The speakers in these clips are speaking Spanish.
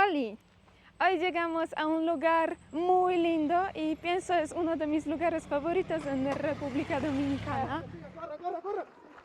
Cali. Hoy llegamos a un lugar muy lindo y pienso es uno de mis lugares favoritos en la República Dominicana.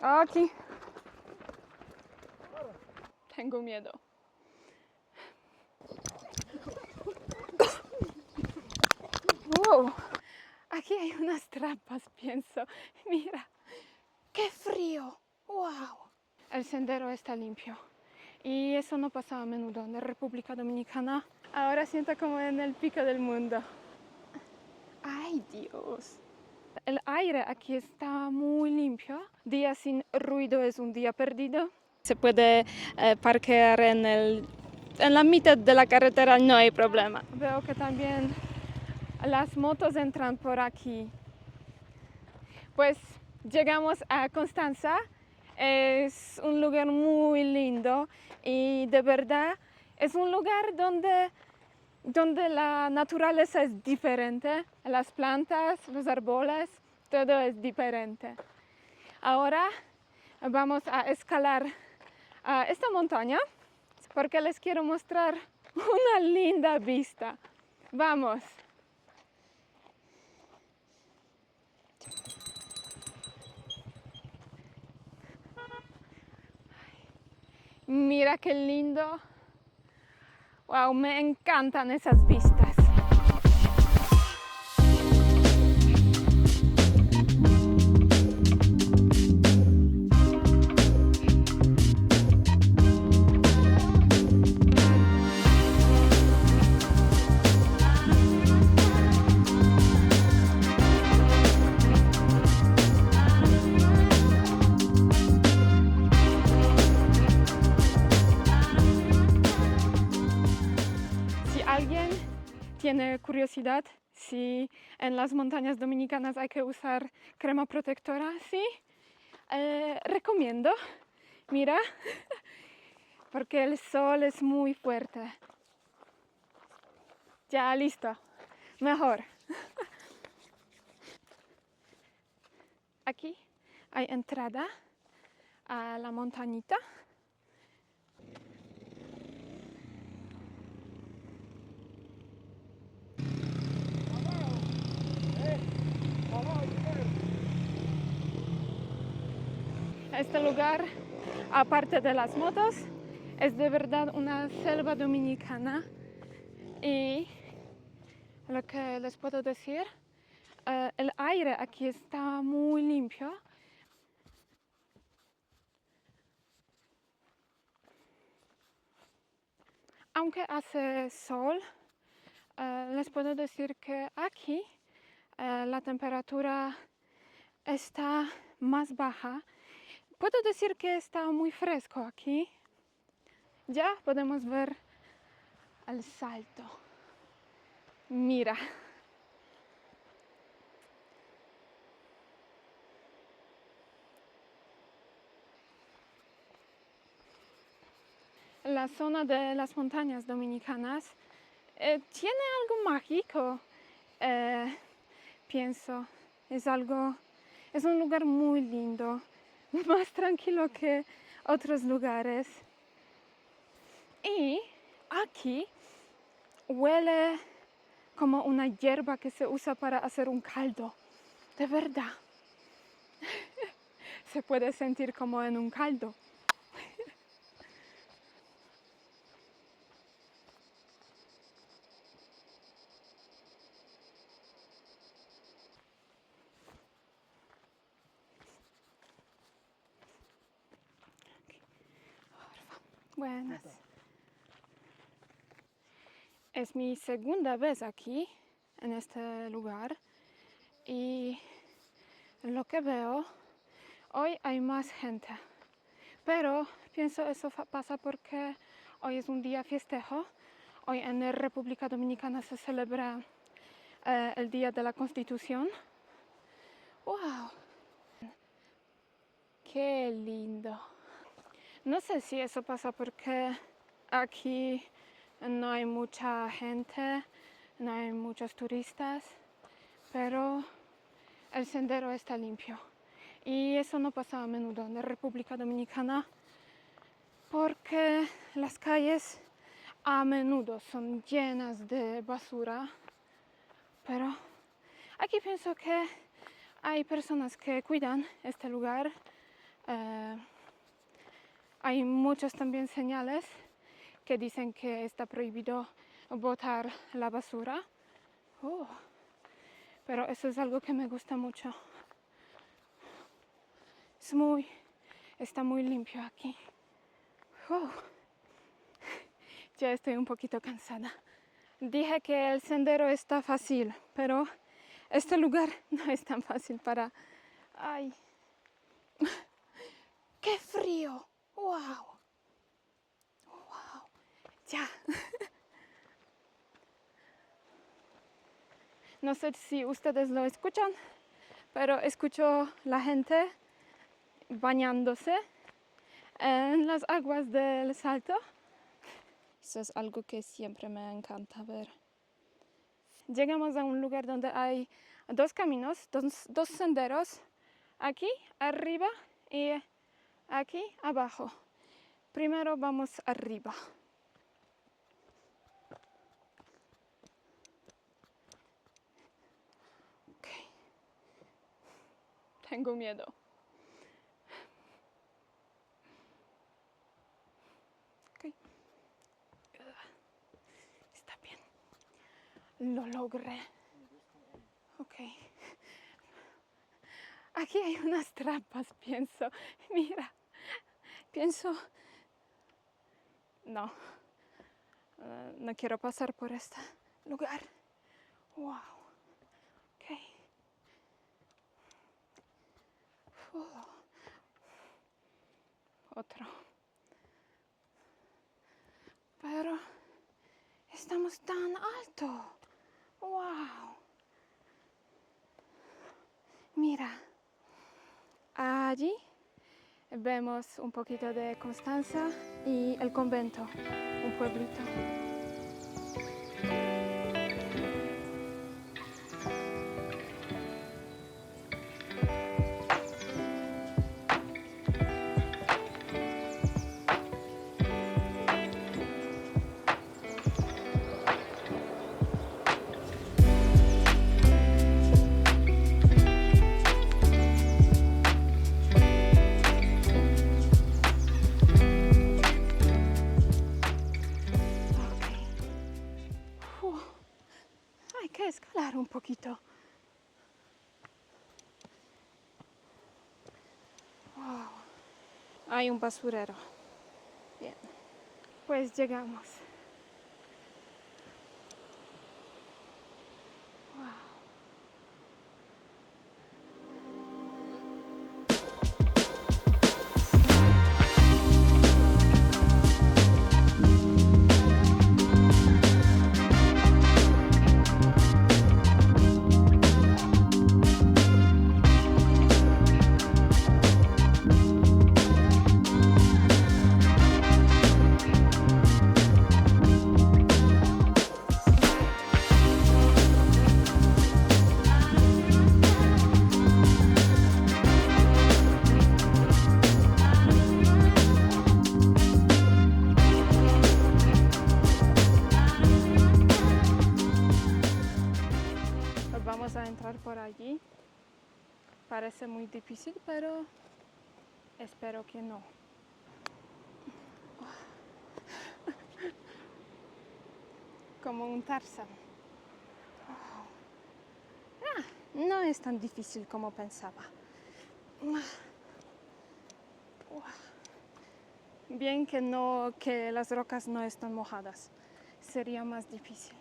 Aquí. Tengo miedo. Wow. Aquí hay unas trampas, pienso. Mira, qué frío. Wow. El sendero está limpio. Y eso no pasa a menudo en la República Dominicana. Ahora siento como en el pico del mundo. ¡Ay, Dios! El aire aquí está muy limpio. Día sin ruido es un día perdido. Se puede parquear en la mitad de la carretera, no hay problema. Veo que también las motos entran por aquí. Pues llegamos a Constanza. Es un lugar muy lindo y de verdad es un lugar donde la naturaleza es diferente, las plantas, los árboles, todo es diferente. Ahora vamos a escalar esta montaña porque les quiero mostrar una linda vista. Vamos. Mira qué lindo. Wow, me encantan esas vistas. ¿Alguien tiene curiosidad si en las montañas dominicanas hay que usar crema protectora? Sí, recomiendo. Mira, porque el sol es muy fuerte. Ya, listo. Mejor. Aquí hay entrada a la montañita. Este lugar, aparte de las motos, es de verdad una selva dominicana y lo que les puedo decir, el aire aquí está muy limpio. Aunque hace sol, les puedo decir que aquí la temperatura está más baja. Puedo decir que está muy fresco aquí. Ya podemos ver el salto. Mira. La zona de las montañas dominicanas tiene algo mágico, pienso. Es un lugar muy lindo, más tranquilo que otros lugares. Y aquí huele como una hierba que se usa para hacer un caldo. De verdad. Se puede sentir como en un caldo. Buenas. Es mi segunda vez aquí, en este lugar, y lo que veo, hoy hay más gente, pero pienso eso pasa porque hoy es un día festejo. Hoy en la República Dominicana se celebra el Día de la Constitución. ¡Wow! ¡Qué lindo! No sé si eso pasa porque aquí no hay mucha gente, no hay muchos turistas, pero el sendero está limpio. Y eso no pasa a menudo en la República Dominicana porque las calles a menudo son llenas de basura, pero aquí pienso que hay personas que cuidan este lugar. Hay muchas también señales que dicen que está prohibido botar la basura. Pero eso es algo que me gusta mucho. Está muy limpio aquí. Ya estoy un poquito cansada. Dije que el sendero está fácil, pero este lugar no es tan fácil para... ¡Ay! ¡Qué frío! ¡Wow! ¡Wow! Ya. No sé si ustedes lo escuchan, pero escucho la gente bañándose en las aguas del Salto. Eso es algo que siempre me encanta ver. Llegamos a un lugar donde hay dos caminos, dos senderos, aquí arriba y aquí abajo. Primero vamos arriba. Okay. Tengo miedo. Okay. Está bien. Lo logré. Ok. Aquí hay unas trampas, pienso. Mira, pienso... No. No quiero pasar por este lugar. Wow. Ok. Otro. Pero estamos tan alto. Wow. Mira. Allí vemos un poquito de Constanza y el convento, un pueblito. Hay que escalar un poquito. Wow. Hay un basurero. Bien. Pues llegamos. Vamos a entrar por allí. Parece muy difícil, pero espero que no. Como un Tarzán. No es tan difícil como pensaba. Bien que las rocas no están mojadas. Sería más difícil.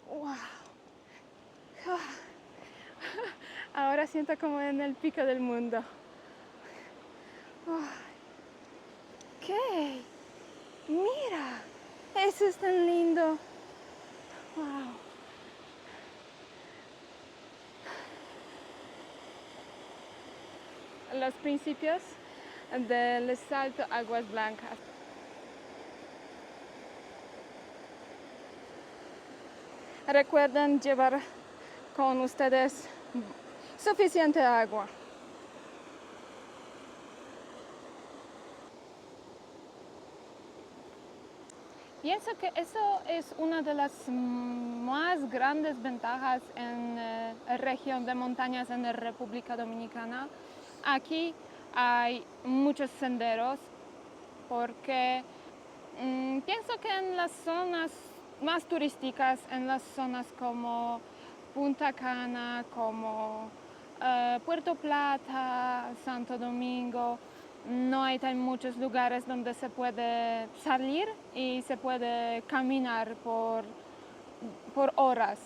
Wow. Ahora siento como en el pico del mundo. ¿Qué? Mira, eso es tan lindo. Wow. Los principios del Salto Aguas Blancas. Recuerden llevar con ustedes suficiente agua. Pienso que eso es una de las más grandes ventajas en la región de montañas en la República Dominicana. Aquí hay muchos senderos porque pienso que en las zonas más turísticas, en las zonas como Punta Cana, como Puerto Plata, Santo Domingo, no hay tan muchos lugares donde se puede salir y se puede caminar por horas.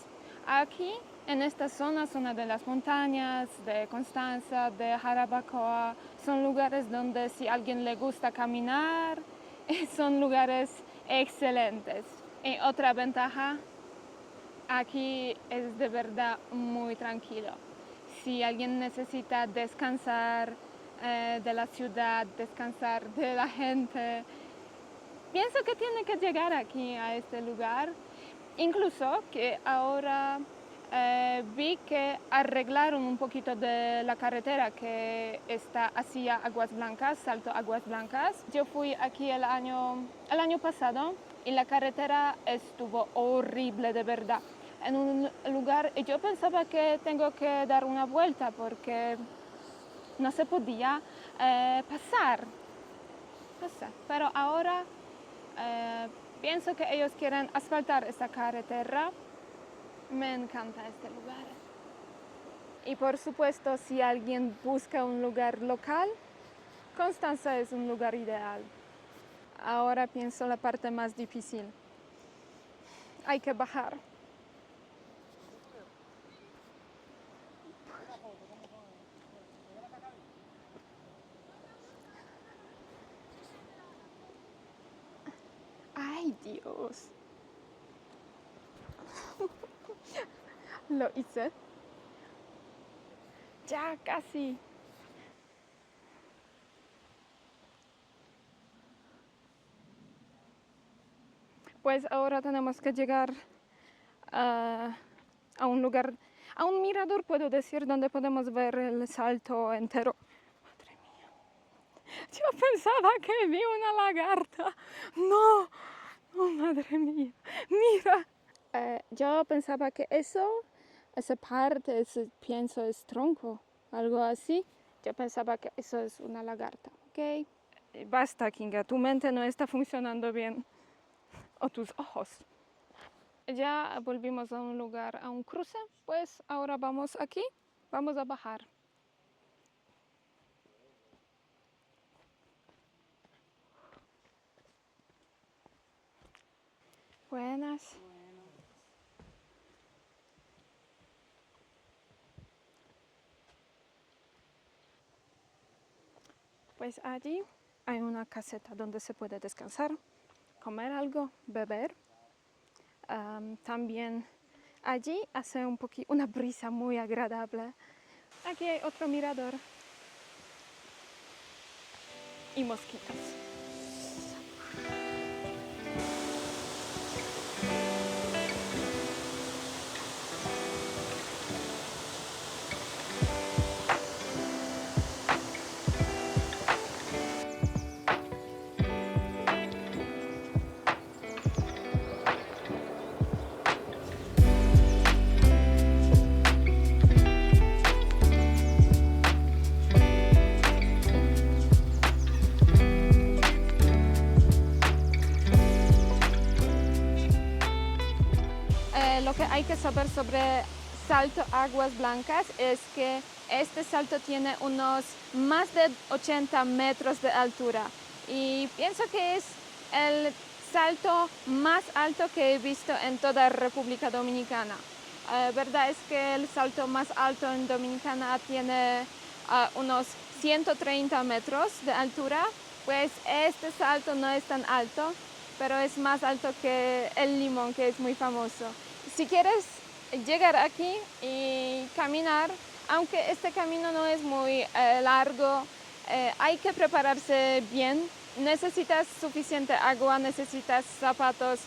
Aquí, en esta zona de las montañas, de Constanza, de Jarabacoa, son lugares donde si a alguien le gusta caminar, son lugares excelentes. Y otra ventaja, aquí es de verdad muy tranquilo. Si alguien necesita descansar de la ciudad, descansar de la gente, pienso que tiene que llegar aquí a este lugar. Incluso que ahora vi que arreglaron un poquito de la carretera que está hacia Aguas Blancas, Salto Aguas Blancas. Yo fui aquí el año pasado y la carretera estuvo horrible de verdad. En un lugar, yo pensaba que tengo que dar una vuelta porque no se podía pasar. No sé, pero ahora pienso que ellos quieren asfaltar esta carretera. Me encanta este lugar. Y por supuesto, si alguien busca un lugar local, Constanza es un lugar ideal. Ahora pienso la parte más difícil. Hay que bajar. ¡Ay, Dios! Lo hice. Ya casi. Pues ahora tenemos que llegar a un lugar, a un mirador, puedo decir, donde podemos ver el salto entero. Madre mía. Yo pensaba que vi una lagarta. No, oh, madre mía. Mira. Yo pensaba que esa parte, pienso es tronco, algo así. Yo pensaba que eso es una lagarta, ¿ok? Basta, Kinga, tu mente no está funcionando bien. O tus ojos. Ya volvimos a un lugar, a un cruce, pues ahora vamos aquí, vamos a bajar. Buenas. Pues allí hay una caseta donde se puede descansar, comer algo, beber. También allí hace una brisa muy agradable. Aquí hay otro mirador y mosquitos. Lo que hay que saber sobre Salto Aguas Blancas es que este salto tiene unos más de 80 metros de altura y pienso que es el salto más alto que he visto en toda República Dominicana. Verdad es que el salto más alto en Dominicana tiene unos 130 metros de altura, pues este salto no es tan alto, pero es más alto que el Limón, que es muy famoso. Si quieres llegar aquí y caminar, aunque este camino no es muy largo, hay que prepararse bien. Necesitas suficiente agua, necesitas zapatos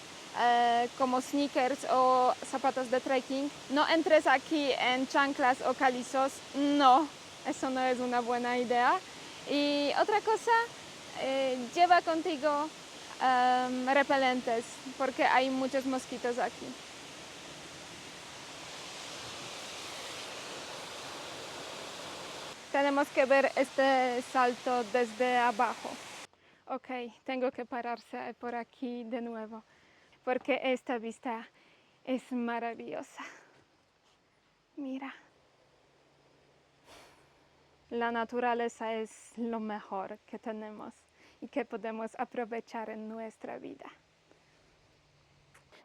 como sneakers o zapatos de trekking. No entres aquí en chanclas o calizos, no, eso no es una buena idea. Y otra cosa, lleva contigo repelentes porque hay muchos mosquitos aquí. Tenemos que ver este salto desde abajo. Ok, tengo que pararse por aquí de nuevo porque esta vista es maravillosa. Mira. La naturaleza es lo mejor que tenemos y que podemos aprovechar en nuestra vida.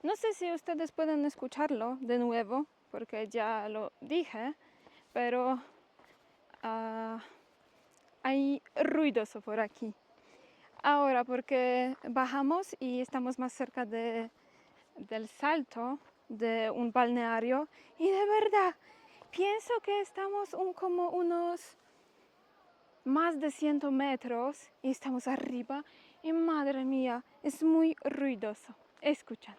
No sé si ustedes pueden escucharlo de nuevo, porque ya lo dije, pero hay ruidoso por aquí. Ahora, porque bajamos y estamos más cerca del salto de un balneario, y de verdad, pienso que estamos como unos más de 100 metros y estamos arriba y madre mía, es muy ruidoso. Escuchan.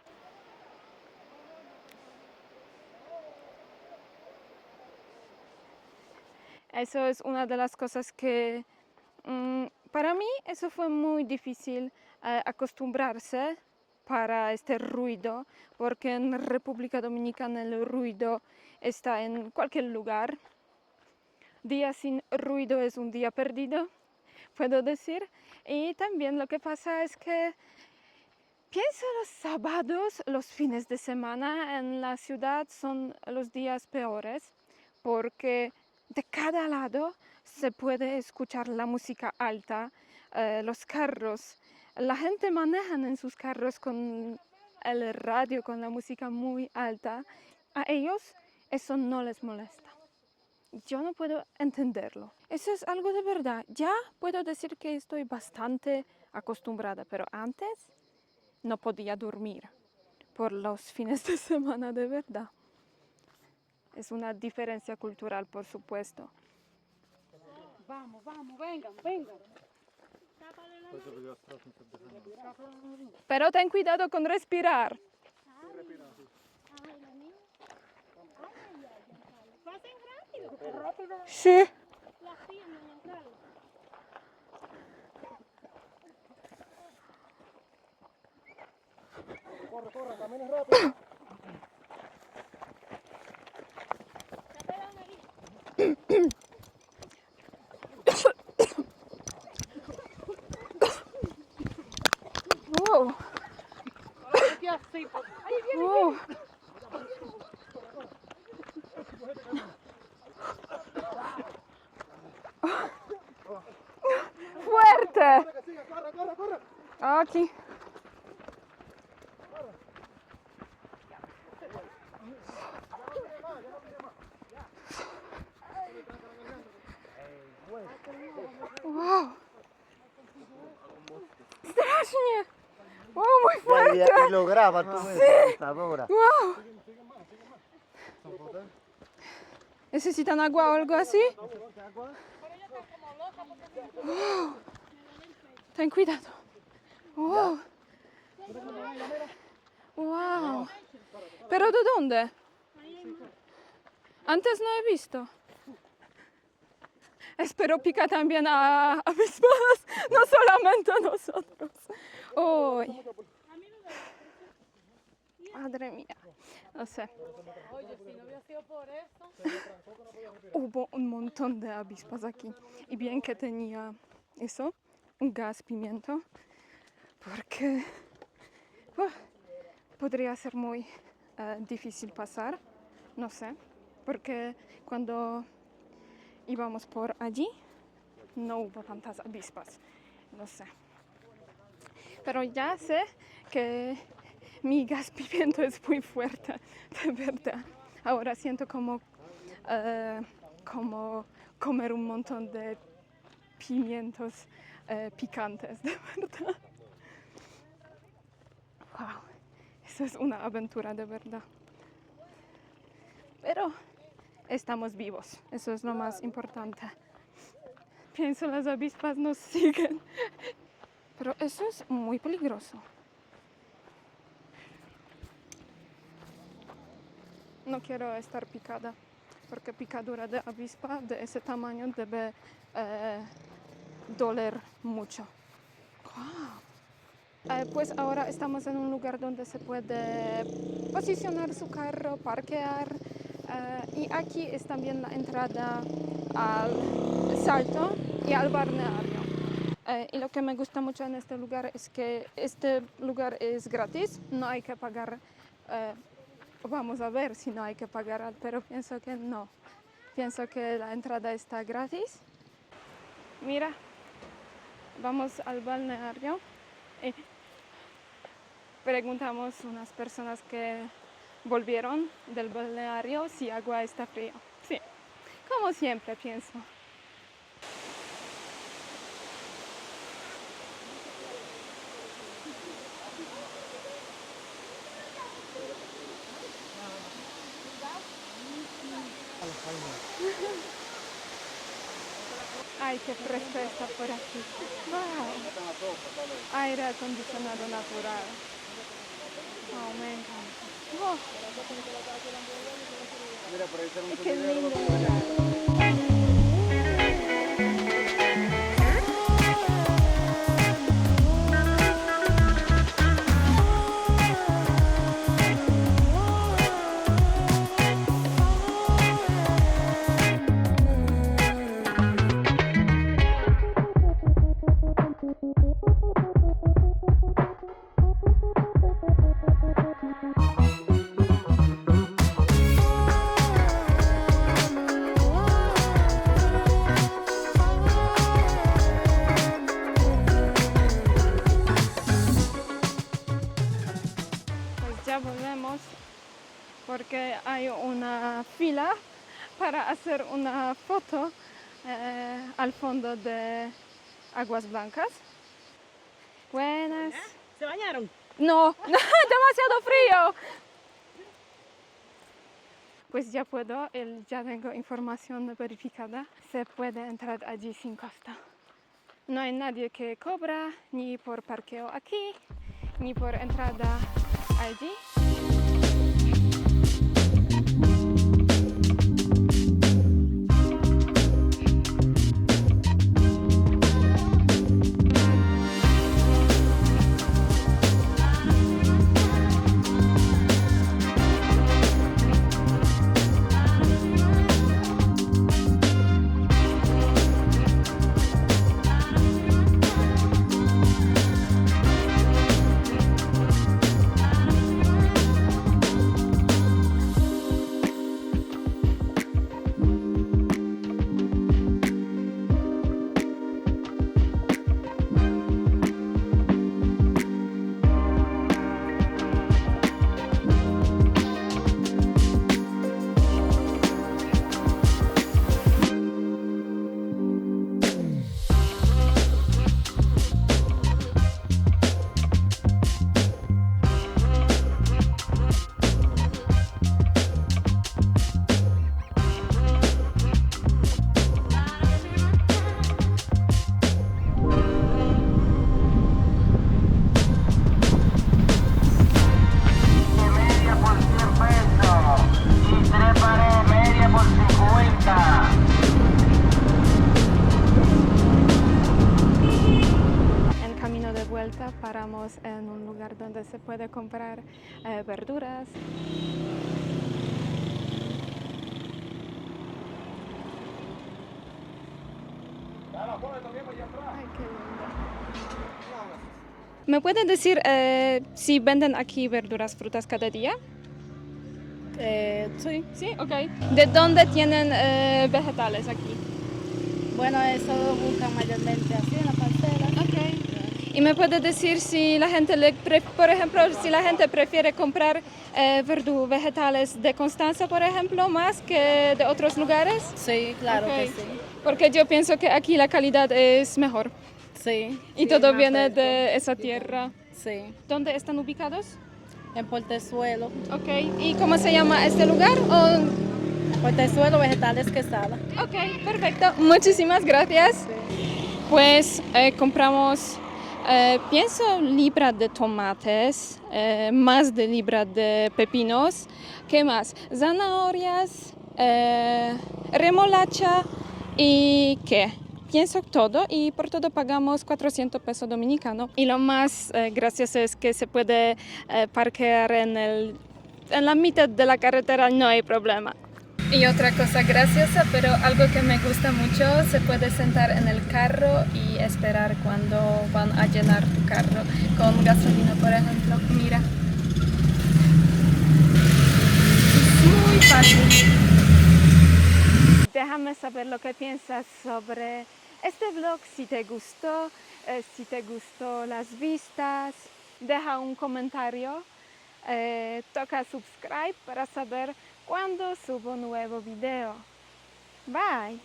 Eso es una de las cosas que para mí eso fue muy difícil acostumbrarse para este ruido, porque en República Dominicana el ruido está en cualquier lugar. Día sin ruido es un día perdido, puedo decir. Y también lo que pasa es que pienso los sábados, los fines de semana en la ciudad son los días peores, porque de cada lado se puede escuchar la música alta, los carros. La gente maneja en sus carros con el radio, con la música muy alta. A ellos eso no les molesta. Yo no puedo entenderlo. Eso es algo de verdad. Ya puedo decir que estoy bastante acostumbrada, pero antes no podía dormir por los fines de semana, de verdad. Es una diferencia cultural, por supuesto. Vamos, vamos, vengan, vengan. Pero ten cuidado con respirar. Pasen rápido. Rápido. Sí. Las piernas en entrar. Corre, corre, camina rápido. Wow. Aquí así. Wow. Fuerte. Corre, corre, corre. Aquí. Wow. Strasznie. Wow, muy fuerte. Y lo graba tú en la computadora. Wow. ¿Necesitan agua o algo así? Wow. Ten cuidado. Wow. Wow. ¿Pero de dónde? Antes no he visto. Espero pica también a avispas, no solamente a nosotros. Hoy. Madre mía. No sé. Oye, si no hubiera sido por eso. Hubo un montón de avispas aquí. Y bien que tenía eso, un gas pimiento, porque podría ser muy difícil pasar. No sé, porque cuando íbamos por allí no hubo tantas avispas. No sé. Pero ya sé que mi gas pimiento es muy fuerte, de verdad. Ahora siento como comer un montón de pimientos picantes, de verdad. Wow, eso es una aventura de verdad. Pero estamos vivos, eso es lo más importante. Pienso las avispas nos siguen, pero eso es muy peligroso. No quiero estar picada, porque picadura de avispa de ese tamaño debe doler mucho. Wow. Pues ahora estamos en un lugar donde se puede posicionar su carro, parquear. Y aquí es también la entrada al Salto y al balneario. Y lo que me gusta mucho en este lugar es que este lugar es gratis, no hay que pagar. Vamos a ver si no hay que pagar, pero pienso que no. Pienso que la entrada está gratis. Mira, vamos al balneario y preguntamos a unas personas que volvieron del balneario si agua está fría. Sí, como siempre pienso. Ay, qué fresco está por aquí. Wow. Aire acondicionado natural. Oh, me encanta. Oh, qué lindo lugar. Pues ya volvemos porque hay una fila para hacer una foto al fondo de Aguas Blancas. Buenas. ¿Se bañaron? No, demasiado frío. Pues ya puedo, ya tengo información verificada. Se puede entrar allí sin costa. No hay nadie que cobra ni por parqueo aquí, ni por entrada allí. Paramos en un lugar donde se puede comprar verduras. Ay, qué lindo. ¿Me pueden decir si venden aquí verduras, frutas cada día? Sí. Sí, ok. ¿De dónde tienen vegetales aquí? Bueno, eso buscan mayormente así en la parcela. Ok. ¿Y me puede decir si la gente, por ejemplo, si la gente prefiere comprar vegetales de Constanza, por ejemplo, más que de otros lugares? Sí, claro Ok. que sí. Porque yo pienso que aquí la calidad es mejor Sí. y sí, todo más viene fresco. de esa tierra. Sí. ¿Dónde están ubicados? En Portezuelo. Ok. ¿Y cómo se llama este lugar? Portezuelo, Vegetales Quesada. Ok, perfecto. Muchísimas gracias. Pues compramos, pienso, libra de tomates, más de libra de pepinos. ¿Qué más? Zanahorias, remolacha y ¿qué? pienso todo y por todo pagamos 400 pesos dominicanos. Y lo más gracioso es que se puede parquear en la mitad de la carretera, no hay problema. Y otra cosa graciosa, pero algo que me gusta mucho, se puede sentar en el carro y esperar cuando van a llenar tu carro con gasolina, por ejemplo. Mira. Es muy fácil. Déjame saber lo que piensas sobre este vlog, si te gustó las vistas, deja un comentario, toca subscribe para saber cuando subo nuevo video. Bye!